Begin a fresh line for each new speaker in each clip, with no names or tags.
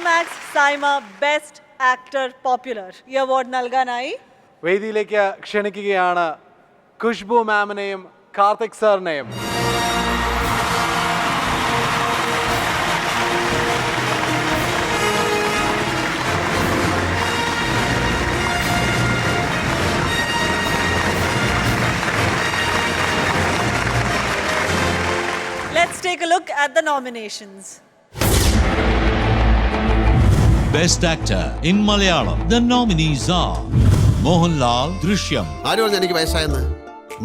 Max Saima Best Actor Popular. ഈ award നൽകാനായി
വേദിയിലേക്ക് ക്ഷണിക്കുകയാണ് Khushbu മാമിനെയും Karthik സാറിനെയും.
Let's take a look at the nominations.
Best Actor in Malayalam. The nominees are Mohanlal, Drishyam.
ആര് പറഞ്ഞു എനിക്ക് വയസ്സായെന്ന്?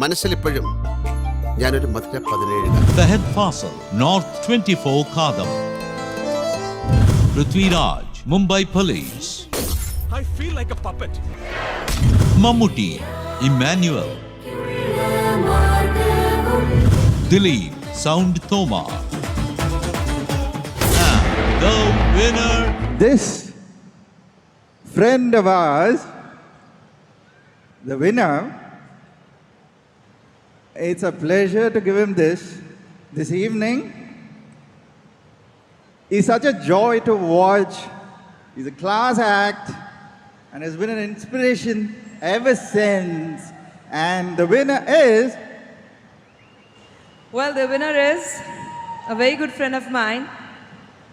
മനസ്സിൽ ഇപ്പോഴും ഞാനൊരു മധുര 17.
Fahad Fasal, North 24 Kadam. Prithviraj, Mumbai Police.
I feel like a puppet.
Mammootty, Emmanuel. Dileep, Sound Thoma. And the winner,
This friend of ours, the winner, it's a pleasure to give him this evening. He's such a joy to watch. He's a class act and has been an inspiration ever since. And the winner is...
Well, the winner is a very good friend of mine.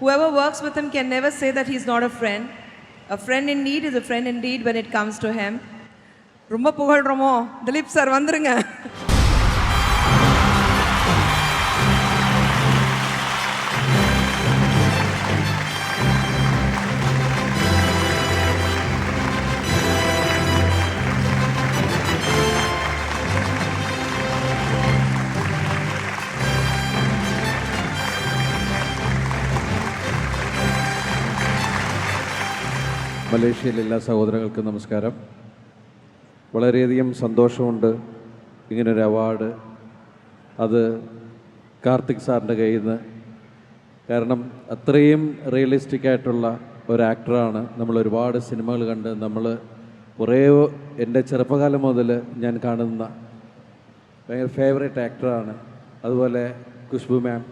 Whoever works with him can never say that he's not a friend. A friend in need is a friend indeed when it comes to him. Rumba pugal romo, Dileep sir vandrunga.
മലേഷ്യയിലെ എല്ലാ സഹോദരങ്ങൾക്കും നമസ്കാരം. വളരെയധികം സന്തോഷമുണ്ട് ഇങ്ങനൊരു award അത് കാർത്തിക് സാറിൻ്റെ കയ്യിൽ നിന്ന്. കാരണം അത്രയും റിയലിസ്റ്റിക് ആയിട്ടുള്ള ഒരു ആക്ടറാണ്. നമ്മൾ ഒരുപാട് സിനിമകൾ കണ്ട് നമ്മൾ കുറേ എൻ്റെ ചെറുപ്പകാലം മുതൽ ഞാൻ കാണുന്ന ഭയങ്കര ഫേവറേറ്റ് ആക്ടറാണ്. അതുപോലെ ഖുശ്ബു മാം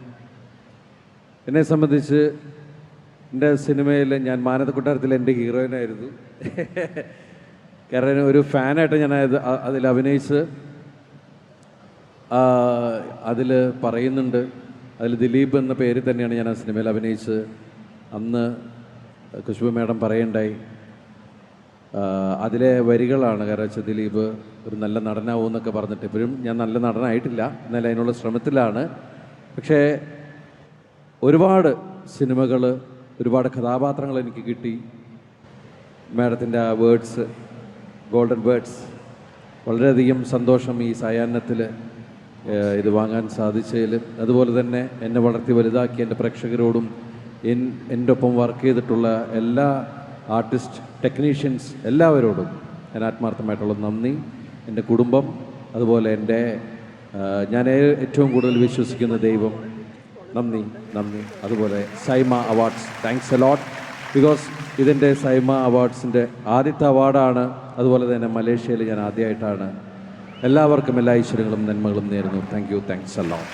എന്നെ സംബന്ധിച്ച് എൻ്റെ സിനിമയിൽ ഞാൻ മാനത്തക്കൊട്ടാരത്തിൽ എൻ്റെ ഹീറോയിനായിരുന്നു. കാരണം ഒരു ഫാനായിട്ട് ഞാൻ അതിൽ അഭിനയിച്ച് അതിൽ പറയുന്നുണ്ട്. അതിൽ ദിലീപ് എന്ന പേരിൽ തന്നെയാണ് ഞാൻ ആ സിനിമയിൽ അഭിനയിച്ച്. അന്ന് ഖുശ്ബു മാഡം പറയണ്ടായി അതിലെ വരികളാണ്. കാരണം വെച്ചാൽ ദിലീപ് ഒരു നല്ല നടനാവുമെന്നൊക്കെ പറഞ്ഞിട്ട് ഇപ്പോഴും ഞാൻ നല്ല നടനായിട്ടില്ല, എന്നാലും അതിനുള്ള ശ്രമത്തിലാണ്. പക്ഷേ ഒരുപാട് സിനിമകൾ ഒരുപാട് കഥാപാത്രങ്ങൾ എനിക്ക് കിട്ടി. മാഡത്തിൻ്റെ ആ വേർഡ്സ്, ഗോൾഡൻ വേർഡ്സ്, വളരെയധികം സന്തോഷം ഈ സായാഹ്നത്തിൽ ഇത് വാങ്ങാൻ സാധിച്ചതിൽ. അതുപോലെ തന്നെ എന്നെ വളർത്തി വലുതാക്കിയ എൻ്റെ പ്രേക്ഷകരോടും എൻ്റെ ഒപ്പം വർക്ക് ചെയ്തിട്ടുള്ള എല്ലാ ആർട്ടിസ്റ്റ്, ടെക്നീഷ്യൻസ് എല്ലാവരോടും ഞാൻ ആത്മാർത്ഥമായിട്ടുള്ള നന്ദി. എൻ്റെ കുടുംബം, അതുപോലെ എൻ്റെ ഞാൻ ഏറ്റവും കൂടുതൽ വിശ്വസിക്കുന്ന ദൈവം, നന്ദി. അതുപോലെ Saima awards, thanks a lot. Because ഇതിൻ്റെ സൈമ അവാർഡ്സിൻ്റെ ആദ്യത്തെ അവാർഡാണ്. അതുപോലെ തന്നെ മലേഷ്യയിൽ ഞാൻ ആദ്യമായിട്ടാണ്. എല്ലാവർക്കും എല്ലാ ഐശ്വര്യങ്ങളും നന്മകളും നേരുന്നു. Thank you, thanks a lot.